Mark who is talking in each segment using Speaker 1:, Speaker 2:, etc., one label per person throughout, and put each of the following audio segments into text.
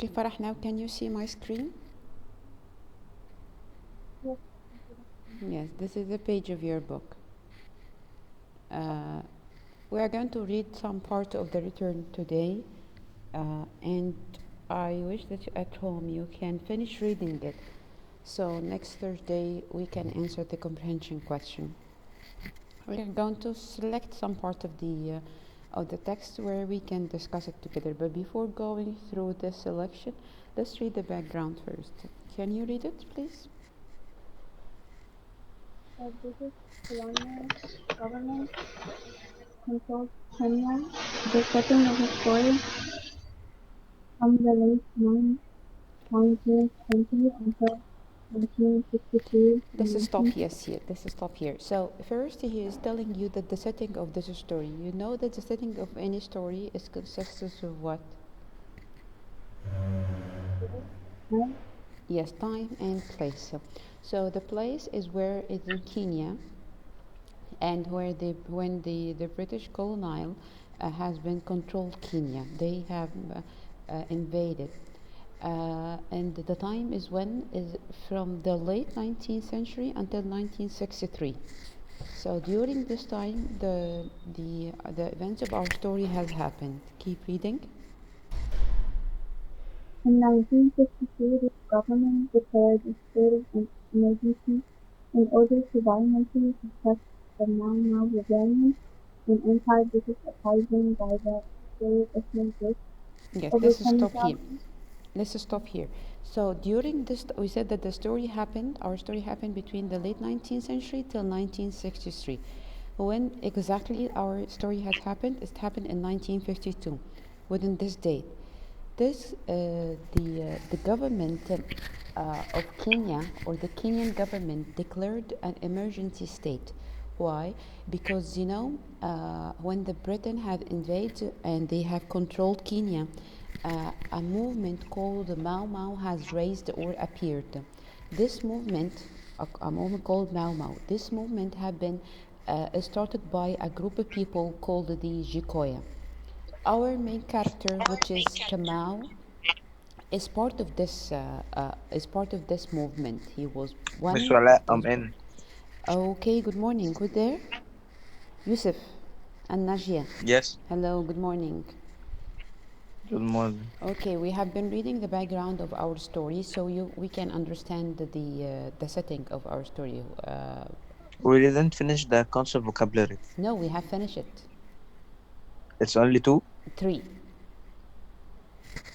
Speaker 1: Okay, Farah, now can you see my screen?
Speaker 2: Yes.
Speaker 1: Yes, this is the page of your book. We are going to read some part of the return today, and I wish that at home you can finish reading it. So next Thursday we can answer the comprehension question. We are going to select some part of the text where we can discuss it together. But before going through this selection, let's read the background first. Can you read it, please?
Speaker 2: The British colonial government controlled Kenya. The setting of the story from the late 19th century until 1963
Speaker 1: Let's
Speaker 2: and
Speaker 1: stop, yes, here. Let's stop here. So first, he is telling you that the setting of this story. You know that the setting of any story is consists of what?
Speaker 2: 1969.
Speaker 1: Yes, time and place. So the place is where it's in Kenya, and where when the British colonial has been controlled Kenya, they have invaded. And the time is when is from the late 19th century until 1963. So during this time, the events of our story has happened. Keep reading.
Speaker 2: In 1952, the government declared a state of emergency in order to violently suppress the Mau Mau rebellion, an anti-British uprising by the Australian ethnic group.
Speaker 1: Yes,
Speaker 2: Over
Speaker 1: let's stop here.
Speaker 2: 20,000.
Speaker 1: Let's stop here. So during this, we said that the story happened. Our story happened between the late 19th century till 1963. When exactly our story has happened? It happened in 1952. Within this date, the government of Kenya, or the Kenyan government, declared an emergency state. Why? Because when the Britain have invaded and they have controlled Kenya, a movement called the Mau Mau has raised or appeared. This movement, a movement called Mau Mau, this movement had been started by a group of people called the Jikoya. Our main character, which is Kamau, is part of this movement. He was
Speaker 3: Miss
Speaker 1: one of
Speaker 3: Wala, I'm
Speaker 1: those.
Speaker 3: in.
Speaker 1: Okay, good morning. Who there? Yusuf and Najia.
Speaker 3: Yes,
Speaker 1: Hello, good morning.
Speaker 3: good morning.
Speaker 1: Okay, we have been reading the background of our story, so we can understand the setting of our story.
Speaker 3: We didn't finish the concept vocabulary.
Speaker 1: No, we have finished it.
Speaker 3: It's only two.
Speaker 1: Three.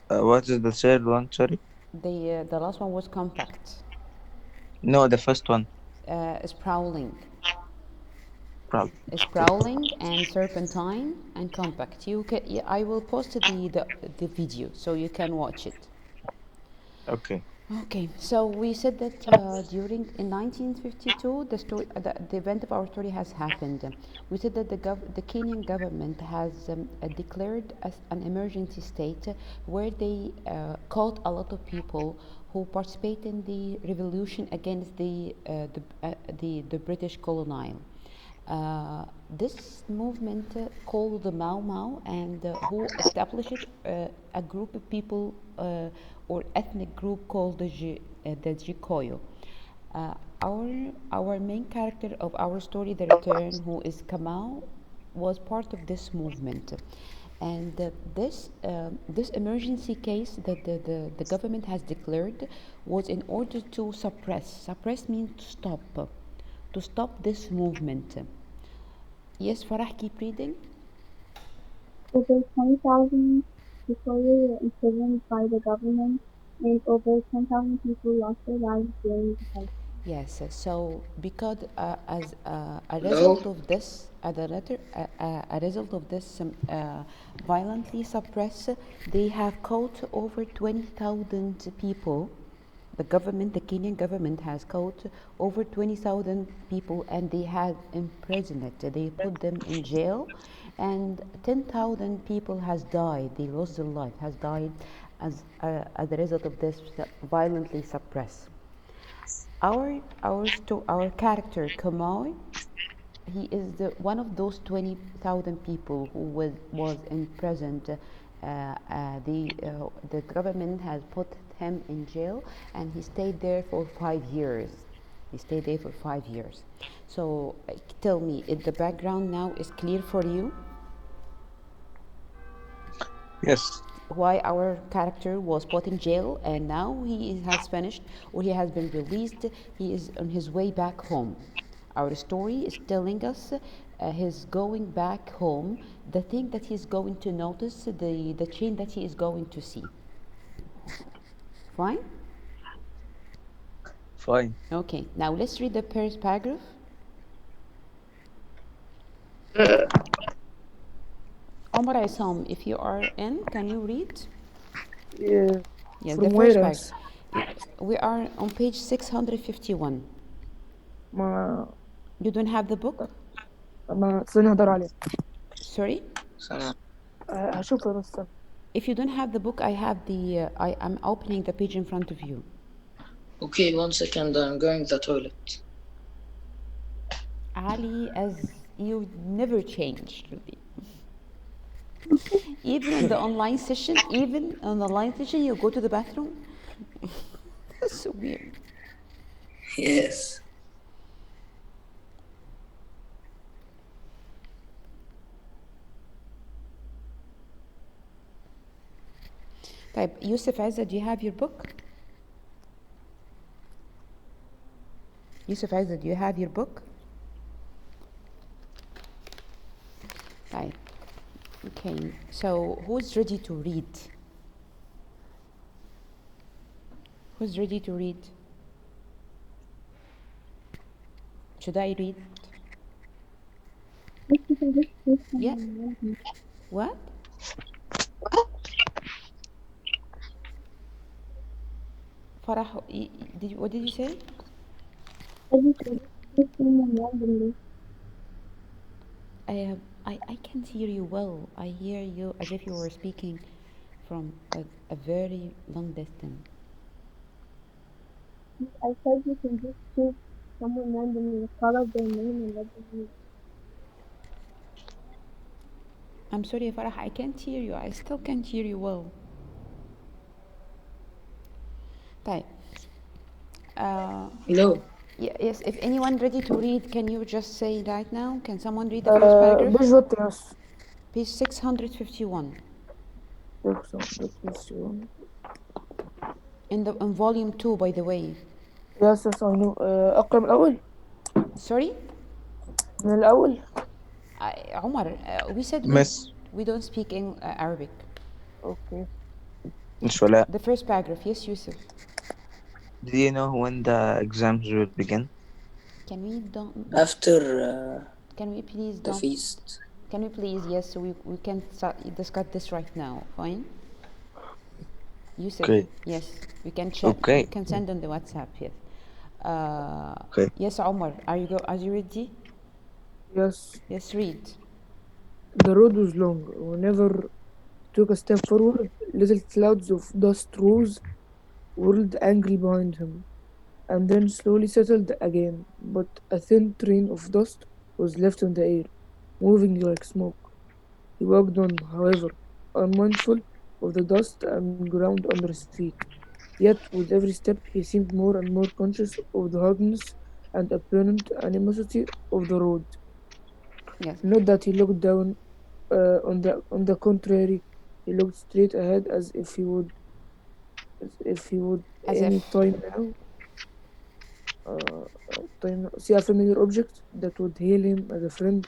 Speaker 3: What is the third one? Sorry.
Speaker 1: The last one was compact,
Speaker 3: No, the first one.
Speaker 1: sprawling.
Speaker 3: Problem.
Speaker 1: Sprawling and serpentine and compact. I will post the video so you can watch it.
Speaker 3: Okay.
Speaker 1: Okay, so we said that during in 1952 the event of our story has happened. We said that the Kenyan government has declared an emergency state where they caught a lot of people who participate in the revolution against the British colonial. This movement called the Mau Mau, and who established a group of people or ethnic group called the Jikoyo. Uh, our main character of our story, The Return, who is Kamau, was part of this movement. And this emergency case that the government has declared was in order to suppress means to stop this movement. Yes, Farah, keep reading.
Speaker 2: Over 20,000 people were imprisoned by the government, and over 10,000 people lost their lives during the fight.
Speaker 1: Yes, so because as a result
Speaker 4: Hello?
Speaker 1: of this, a result of this violently suppress, they have caught over 20,000 people. The government, the Kenyan government, has caught over 20,000 people, and they have imprisoned it. They put them in jail, and 10,000 people has died. They lost their life, has died as a result of this violently suppress. Our character Kamoi, he is one of those 20,000 people who was imprisoned the government has put him in jail, and he stayed there for 5 years. He stayed there for 5 years. So tell me, if the background now is clear for you,
Speaker 3: Yes.
Speaker 1: why our character was put in jail and now he has finished or he has been released, he is on his way back home. Our story is telling us he's going back home, the thing that he's going to notice, the change that he is going to see. Fine?
Speaker 3: Fine.
Speaker 1: Okay, now let's read the first paragraph. Omar Isam, if you are in, can you read?
Speaker 4: Yeah.
Speaker 1: Yes,
Speaker 4: From
Speaker 1: the
Speaker 4: where
Speaker 1: first
Speaker 4: else?
Speaker 1: paragraph. We are on page 651.
Speaker 4: ما
Speaker 1: You don't have the book?
Speaker 4: استنى هدور عليه.
Speaker 1: Sorry?
Speaker 3: Sana.
Speaker 4: هشوفها بس.
Speaker 1: If you don't have the book, I have I am opening the page in front of you.
Speaker 5: Okay, 1 second, I'm going to the toilet.
Speaker 1: Ali, as you never change, really. Even on the online session, you go to the bathroom. That's so weird.
Speaker 5: Yes.
Speaker 1: طيب, Yusuf Azza, do you have your book? Yusuf Azza, do you have your book? طيب. Okay, so who's ready to read? Who's ready to read? Should I read? Yeah. What? Farah, what did you say? I can't hear you well. I hear you as if you were speaking from a very long distance.
Speaker 2: I said you can just choose someone randomly, call out their name and let them read.
Speaker 1: I'm sorry, Farah, I can't hear you. I still can't hear you well. طيب.
Speaker 5: Hello.
Speaker 1: Yes, if anyone ready to read, can you just say right now? Can someone read the first paragraph?
Speaker 4: بيج وات يس.
Speaker 1: Page 651. In volume 2, by the way.
Speaker 4: يس يس I know. أقرأ من الأول.
Speaker 1: Sorry?
Speaker 4: من الأول.
Speaker 1: Omar, we said
Speaker 3: Miss.
Speaker 1: we don't speak in Arabic.
Speaker 4: Okay.
Speaker 3: مش ولا.
Speaker 1: The first paragraph, yes, Yusuf.
Speaker 3: Do you know when the exams will begin?
Speaker 1: Can we don't?
Speaker 5: After
Speaker 1: Can we please
Speaker 5: the
Speaker 1: don't?
Speaker 5: feast.
Speaker 1: Can we please? Yes, so we can start discuss this right now. Fine. Yusuf.
Speaker 3: Okay.
Speaker 1: Yes, we can chat.
Speaker 3: Okay.
Speaker 1: You can send on the WhatsApp. Yes.
Speaker 3: Okay.
Speaker 1: Yes, Omar. Are you ready?
Speaker 4: Yes.
Speaker 1: Yes, read.
Speaker 4: The road was long. Whenever took a step forward, little clouds of dust rose, whirled angry behind him, and then slowly settled again. But a thin train of dust was left in the air, moving like smoke. He walked on, however, unmindful of the dust and ground under his feet. Yet with every step he seemed more and more conscious of the hardness and apparent animosity of the road.
Speaker 1: Yes.
Speaker 4: Not that he looked down. On the contrary, he looked straight ahead as if he would
Speaker 1: As
Speaker 4: any
Speaker 1: if.
Speaker 4: see a familiar object that would hail him as a friend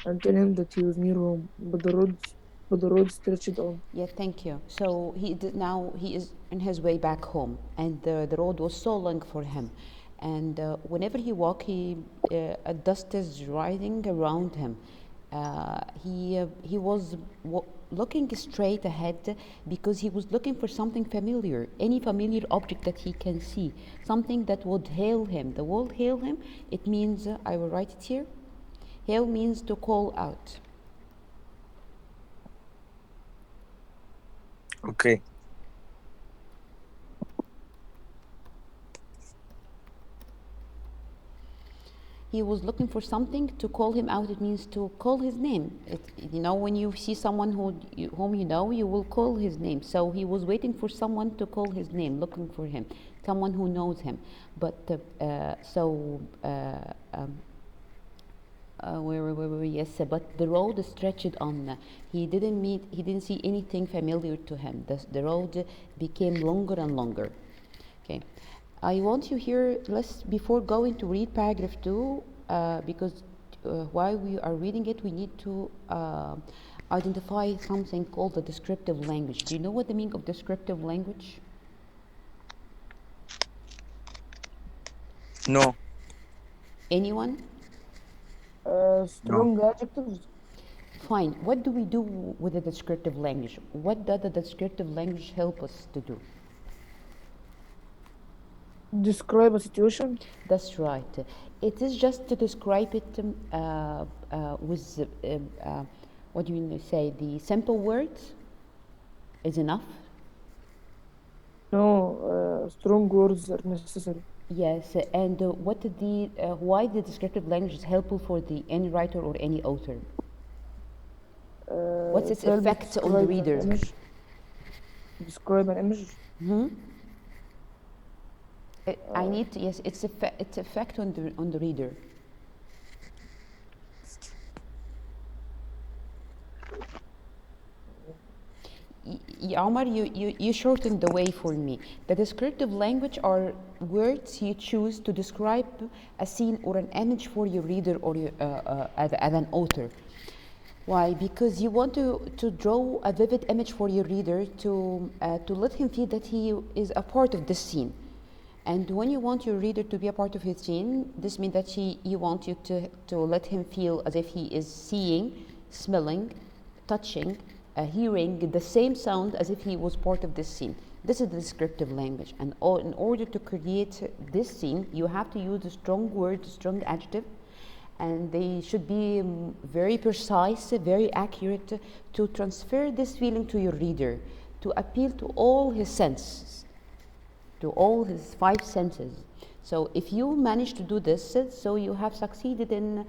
Speaker 4: and tell him that he was near home. But the road stretched on.
Speaker 1: Yeah, thank you. So now he is on his way back home, and the road was so long for him. And whenever he walked, a dust is riding around him. He was looking straight ahead because he was looking for something familiar, any familiar object that he can see, something that would hail him. The word hail him, it means, I will write it here. Hail means to call out.
Speaker 3: Okay.
Speaker 1: he was looking for something to call him out. It means to call his name. When you see someone whom you know, you will call his name. So he was waiting for someone to call his name, looking for him, someone who knows him. But yes, but the road stretched on. He didn't see anything familiar to him. The road became longer and longer. Okay, I want you here, before going to read paragraph 2, because while we are reading it, we need to identify something called the descriptive language. Do you know what the meaning of descriptive language?
Speaker 3: No.
Speaker 1: Anyone?
Speaker 4: Strong adjectives.
Speaker 1: Fine. What do we do with the descriptive language? What does the descriptive language help us to do?
Speaker 4: Describe a situation.
Speaker 1: That's right. It is just to describe it with, what do you say, the simple words is enough?
Speaker 4: No, strong words are necessary.
Speaker 1: Yes, and why the descriptive language is helpful for any writer or any author? What's its effect on the reader?
Speaker 4: Describe an image.
Speaker 1: I need to, yes, its effect on the reader. Omar, you shortened the way for me. The descriptive language are words you choose to describe a scene or an image for your reader or as an author. Why? Because you want to draw a vivid image for your reader to let him feel that he is a part of this scene. And when you want your reader to be a part of his scene, this means that you want you to let him feel as if he is seeing, smelling, touching, hearing the same sound as if he was part of this scene. This is the descriptive language. And in order to create this scene, you have to use a strong word, strong adjective, and they should be very precise, very accurate to transfer this feeling to your reader, to appeal to all his senses, to all his 5 senses. So if you manage to do this, so you have succeeded in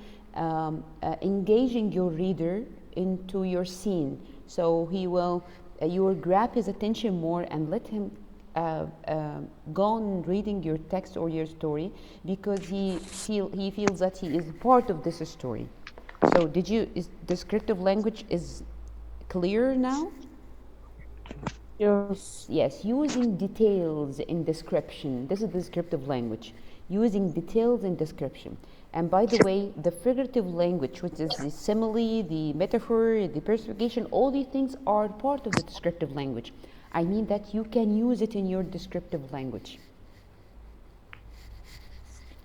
Speaker 1: engaging your reader into your scene. So you will grab his attention more and let him go on reading your text or your story, because he feels that he is part of this story. So is descriptive language is clear now?
Speaker 4: Yes.
Speaker 1: Yes, using details in description. This is descriptive language. Using details in description. And by the way, the figurative language, which is the simile, the metaphor, the personification, all these things are part of the descriptive language. I mean that you can use it in your descriptive language.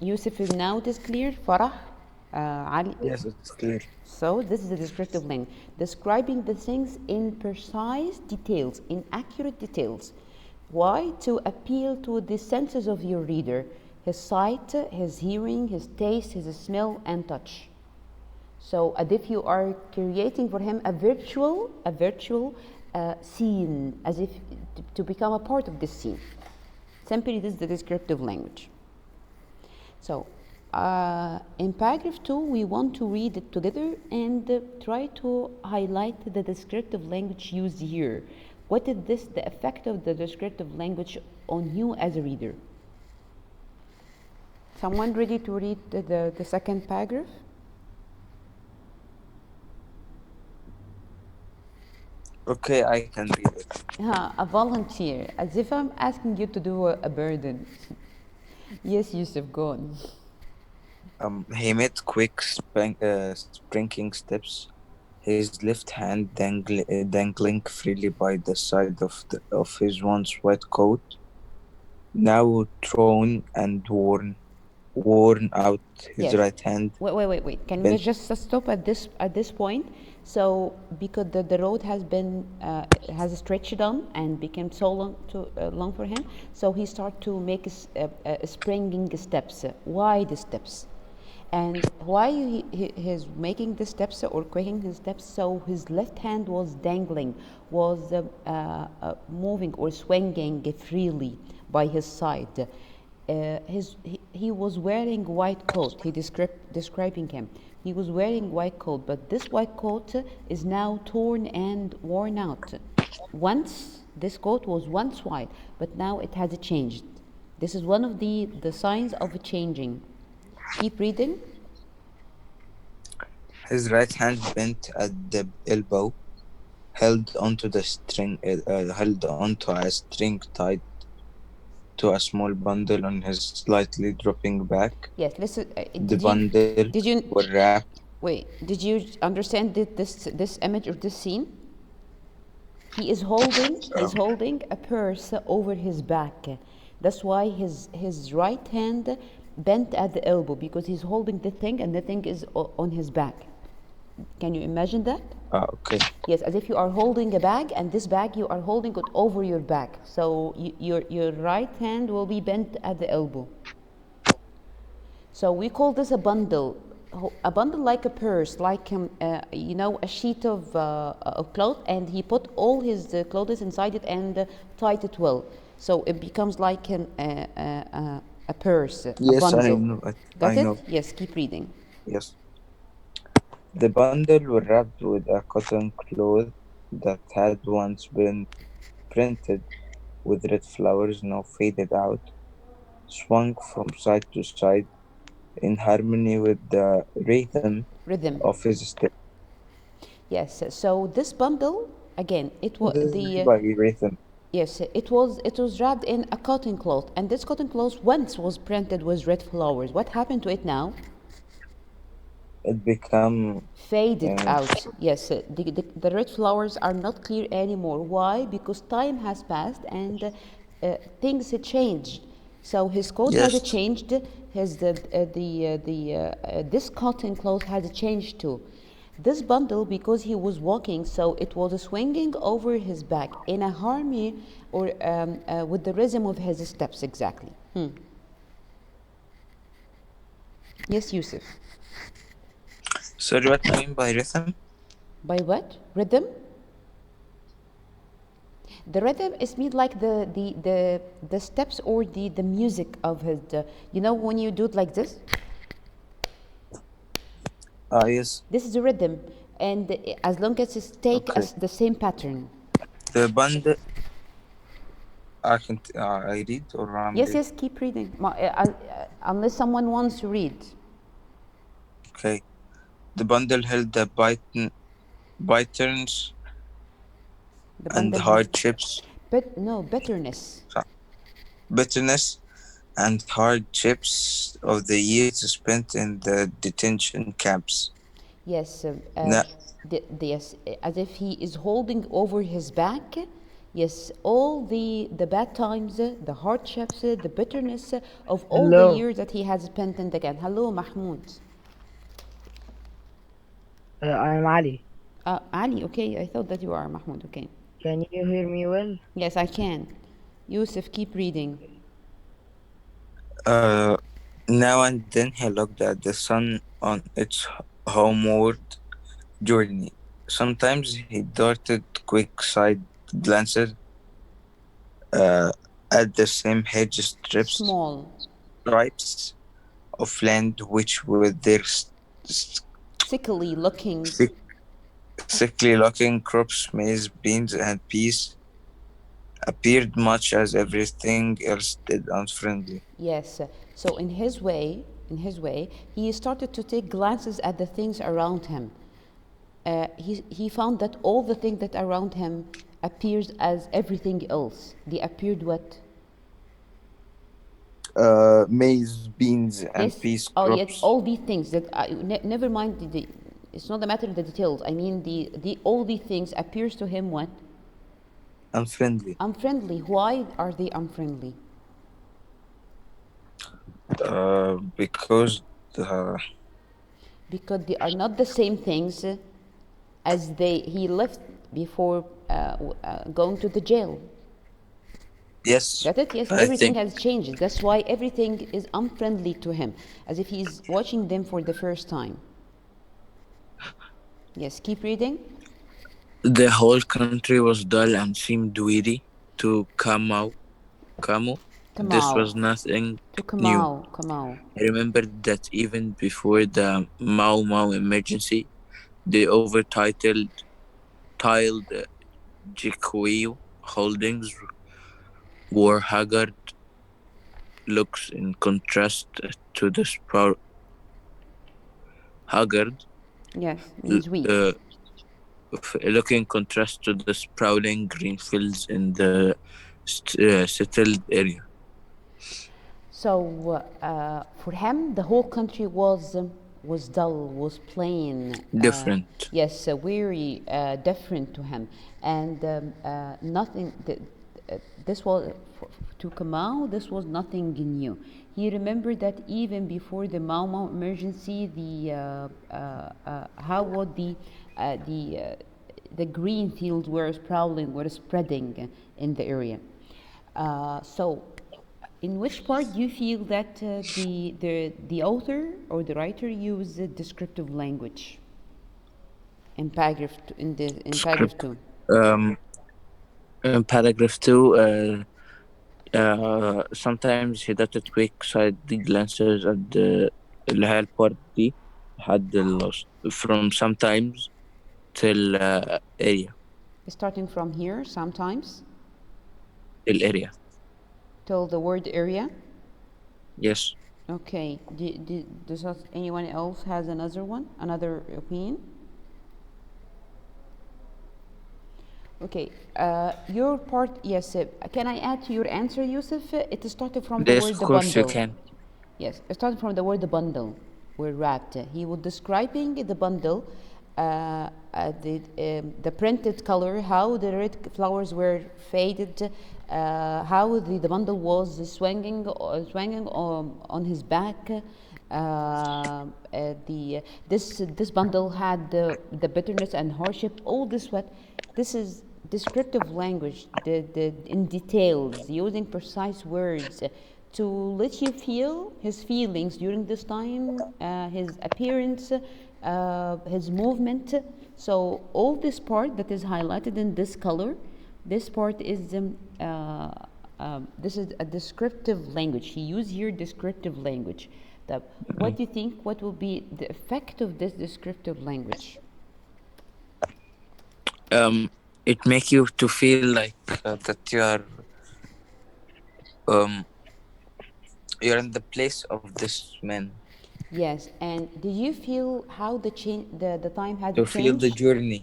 Speaker 1: Yusuf, now it is clear? Farah? Ali?
Speaker 3: Yes, it's clear.
Speaker 1: So this is the descriptive language, describing the things in precise details, in accurate details. Why? To appeal to the senses of your reader, his sight, his hearing, his taste, his smell, and touch. So as if you are creating for him a virtual scene, as if to become a part of this scene. Simply, this is the descriptive language. So in paragraph 2, we want to read it together and try to highlight the descriptive language used here. What is the effect of the descriptive language on you as a reader? Someone ready to read the second paragraph?
Speaker 3: Okay, I can read it.
Speaker 1: A volunteer, as if I'm asking you to do a burden. Yes, Yusuf, go on.
Speaker 3: He made quick sprinting steps, his left hand dangling freely by the side of his once wet coat, now torn and worn out. His
Speaker 1: Yes.
Speaker 3: right hand.
Speaker 1: Wait. Can we just stop at this point? So because the road has stretched on and became so long for him, so he started to make springing steps, wide steps. And why he's making the steps or quicking his steps? So his left hand was dangling, was moving or swinging freely by his side. He was wearing white coat. He describing him. He was wearing white coat, but this white coat is now torn and worn out. Once this coat was once white, but now it has changed. This is one of the signs of changing. Keep reading.
Speaker 3: His right hand bent at the elbow, held onto a string tied to a small bundle on his slightly dropping back.
Speaker 1: Yes, listen.
Speaker 3: The bundle
Speaker 1: Did you
Speaker 3: were wrapped.
Speaker 1: wait? Did you understand this image or this scene? He is holding a purse over his back. That's why his right hand bent at the elbow, because he's holding the thing and the thing is on his back. Can you imagine that?
Speaker 3: Okay.
Speaker 1: Yes, as if you are holding a bag, and this bag you are holding it over your back. So your right hand will be bent at the elbow. So we call this a bundle like a purse, like a sheet of cloth, and he put all his clothes inside it and tied it well. So it becomes like a purse,
Speaker 3: Yes,
Speaker 1: a
Speaker 3: I
Speaker 1: bundle.
Speaker 3: know.
Speaker 1: Got
Speaker 3: I
Speaker 1: it?
Speaker 3: know.
Speaker 1: Yes, keep reading.
Speaker 3: Yes. The bundle were wrapped with a cotton cloth that had once been printed with red flowers, now faded out, swung from side to side in harmony with the rhythm
Speaker 1: Rhythm.
Speaker 3: of his step.
Speaker 1: Yes. So this bundle, again, it was
Speaker 3: This is by rhythm.
Speaker 1: Yes, it was wrapped in a cotton cloth, and this cotton cloth once was printed with red flowers. What happened to it now?
Speaker 3: It become
Speaker 1: Faded out. Yes, the red flowers are not clear anymore. Why? Because time has passed and things had changed. So his coat has
Speaker 3: Yes.
Speaker 1: changed. This cotton cloth has changed too. This bundle, because he was walking, so it was swinging over his back in a harmony or with the rhythm of his steps exactly. Yes, Yusuf.
Speaker 3: Sorry, what do you mean by rhythm?
Speaker 1: By what? Rhythm? The rhythm is mean like the steps or the music of his. When you do it like this,
Speaker 3: Yes.
Speaker 1: this is the rhythm, and as long as it take
Speaker 3: Okay.
Speaker 1: the same pattern.
Speaker 3: The bundle. I can. I read or I'm
Speaker 1: Yes,
Speaker 3: read?
Speaker 1: yes, keep reading. Unless someone wants to read.
Speaker 3: Okay. The bundle held the bitterns
Speaker 1: The
Speaker 3: and
Speaker 1: bundle
Speaker 3: hardships,
Speaker 1: but no bitterness.
Speaker 3: bitterness and hardships of the years spent in the detention camps.
Speaker 1: Yes,
Speaker 3: Now,
Speaker 1: yes, as if he is holding over his back. Yes, all the bad times, the hardships, the bitterness of all the
Speaker 4: Hello.
Speaker 1: years that he has spent in the camp. Hello, Mahmoud.
Speaker 6: I'm Ali.
Speaker 1: Ali, okay, I thought that you are Mahmoud, okay.
Speaker 6: Can you hear me well?
Speaker 1: Yes, I can. Yusuf, keep reading.
Speaker 3: now and then he looked at the sun on its homeward journey. Sometimes he darted quick side glances at the same hedge
Speaker 1: Small,
Speaker 3: stripes of land which with their
Speaker 1: sickly looking.
Speaker 3: sickly looking crops, maize, beans, and peas appeared much as everything else did unfriendly.
Speaker 1: Yes. So in his way, he started to take glances at the things around him. He found that all the things that around him appears as everything else. They appeared what?
Speaker 3: Maize, beans, and
Speaker 1: Yes.
Speaker 3: peas
Speaker 1: Oh,
Speaker 3: crops.
Speaker 1: yes. All these things that never mind. It's not a matter of the details. I mean, all these things appears to him what?
Speaker 3: Unfriendly.
Speaker 1: Unfriendly. Why are they unfriendly?
Speaker 3: Because
Speaker 1: Because they are not the same things as he left before going to the jail.
Speaker 3: yes,
Speaker 1: Got it? Yes,
Speaker 3: I
Speaker 1: everything
Speaker 3: think
Speaker 1: has changed. That's why everything is unfriendly to him, as if he's watching them for the first time. Yes, keep reading.
Speaker 7: The whole country was dull and seemed weary to Kamu,
Speaker 3: This was
Speaker 1: Kamau.
Speaker 3: nothing
Speaker 1: To
Speaker 3: new.
Speaker 1: Kamau. Kamau.
Speaker 3: I remembered that even before the Mau Mau emergency, the overtitled tiled Jikoyo holdings wore haggard looks in contrast to the haggard
Speaker 1: Yes,
Speaker 3: l-
Speaker 1: means weak.
Speaker 3: uh, look in contrast to the sprawling green fields in the settled area.
Speaker 1: So for him, the whole country was dull, was plain.
Speaker 3: Different.
Speaker 1: Yes, very different to him, and nothing. This was to Kamau. This was nothing new. He remembered that even before the Mau Mau emergency, how was the green fields were sprawling, were spreading in the area. So in which part do you feel that the author or the writer used descriptive language in paragraph in paragraph
Speaker 3: Script.
Speaker 1: 2?
Speaker 3: In paragraph 2, sometimes he dotted quick side glances at اللي هي البارت دي لحد from sometimes till area
Speaker 1: Starting from here, sometimes
Speaker 3: till area.
Speaker 1: till the word area.
Speaker 3: Yes.
Speaker 1: Okay. Does anyone else has another opinion? Okay. Your part, yes. Can I add to your answer, Yusuf? It started from the
Speaker 3: Yes,
Speaker 1: word
Speaker 3: of
Speaker 1: the
Speaker 3: course you
Speaker 1: bundle.
Speaker 3: can.
Speaker 1: Yes, starting from the word the bundle, were wrapped. He was describing the bundle, the printed color, how the red flowers were faded, how the bundle was swinging on his back. This bundle had the bitterness and hardship. All this what this is descriptive language, in details, using precise words to let you feel his feelings during this time, his appearance, his movement. So all this part that is highlighted in this color, this part is this is a descriptive language. He used here descriptive language. What do you think? What will be the effect of this descriptive language?
Speaker 3: It make you to feel like that um you're in the place of this man,
Speaker 1: Yes, and did you feel how the time had
Speaker 3: to feel the
Speaker 1: changed?
Speaker 3: journey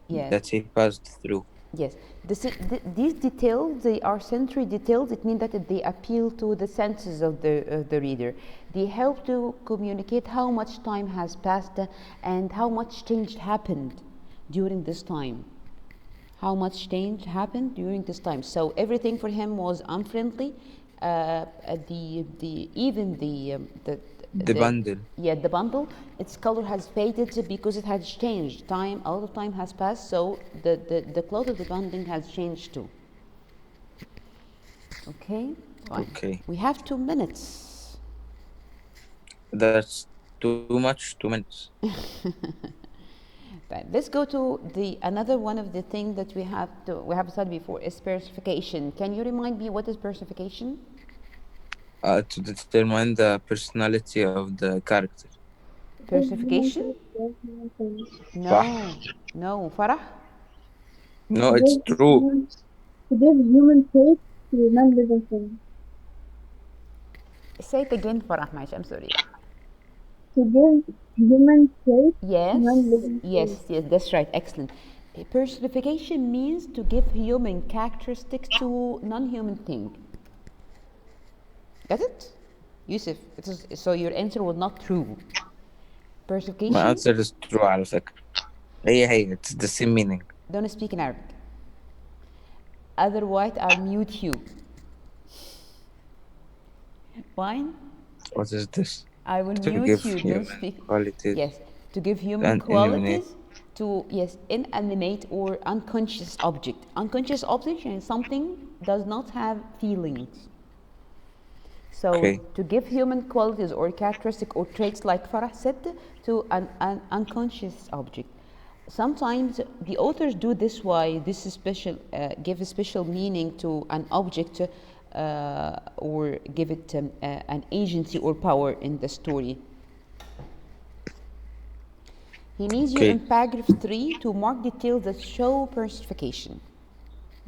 Speaker 1: Yes,
Speaker 3: that he passed through.
Speaker 1: yes. These details, they are sensory details. It means that they appeal to the senses of the reader. They help to communicate how much time has passed and how much change happened during this time. How much change happened during this time. So everything for him was unfriendly. Even
Speaker 3: The bundle.
Speaker 1: yeah, the bundle, its color has faded because it has changed. A lot of time has passed, so the cloth of the bundle has changed too. Okay, fine.
Speaker 3: Okay.
Speaker 1: We have 2 minutes.
Speaker 3: That's too much. 2 minutes.
Speaker 1: Right. Let's go to another one of the things that we have studied before is personification. Can you remind me what is personification?
Speaker 3: To determine the personality of the character.
Speaker 1: Personification?
Speaker 3: صح.
Speaker 1: No, Farah?
Speaker 3: No, it's true.
Speaker 2: To give human traits to non-living things.
Speaker 1: Say it again, Farah, Maish, I'm sorry.
Speaker 2: To give human traits
Speaker 1: Yes,
Speaker 2: to non-living
Speaker 1: yes,
Speaker 2: things.
Speaker 1: yes, that's right, excellent. Personification means to give human characteristics to non-human thing. Got it? Yusuf, so your answer was not true.
Speaker 3: My
Speaker 1: Personification,
Speaker 3: answer is true على فكرة. هي it's the same meaning.
Speaker 1: don't speak in Arabic. Otherwise, I'll mute you. Fine?
Speaker 3: What is this?
Speaker 1: I will
Speaker 3: To
Speaker 1: mute
Speaker 3: give
Speaker 1: you. Don't
Speaker 3: human
Speaker 1: speak.
Speaker 3: qualities.
Speaker 1: Yes, to give human
Speaker 3: And
Speaker 1: qualities to inanimate or unconscious object. Unconscious object is something does not have feelings. So
Speaker 3: Okay.
Speaker 1: to give human qualities or characteristic or traits, like Farah said, to an unconscious object. Sometimes the authors do this why this is special, give a special meaning to an object or give it an agency or power in the story. He needs you
Speaker 3: Okay.
Speaker 1: in paragraph 3 to mark details that show personification.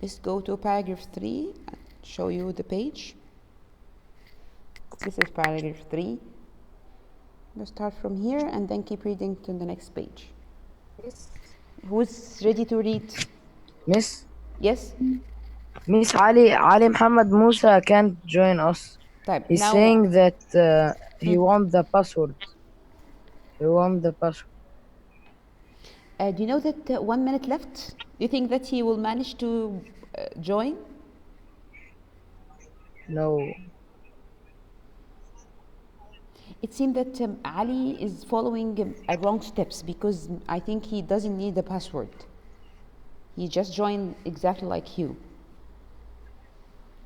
Speaker 1: Let's go to paragraph 3 and show you the page. This is paragraph 3. Let's start from here and then keep reading to the next page. Who's ready to read?
Speaker 6: Miss
Speaker 1: Yes?
Speaker 6: Ali Muhammad Musa can't join us.
Speaker 1: Type.
Speaker 6: He's
Speaker 1: Now,
Speaker 6: saying that he wants the password. He wants the password.
Speaker 1: do you know that 1 minute left? Do you think that he will manage to join?
Speaker 6: No.
Speaker 1: It seems that Ali is following wrong steps because I think he doesn't need the password. He just joined exactly like you.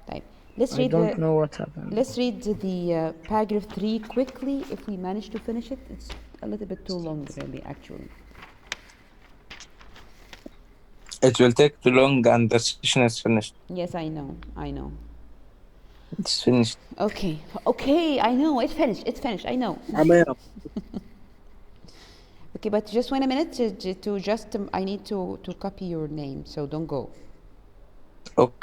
Speaker 1: Type. Let's
Speaker 6: I
Speaker 1: read
Speaker 6: don't know what happened.
Speaker 1: Let's read the paragraph 3 quickly. If we manage to finish it, it's a little bit too long, really, actually.
Speaker 3: It will take too long and the session is finished.
Speaker 1: Yes, I know.
Speaker 3: It's finished.
Speaker 1: Okay, I know. It's finished. I know. Okay, but just wait a minute to just, I need to copy your name, so don't go.
Speaker 3: Okay.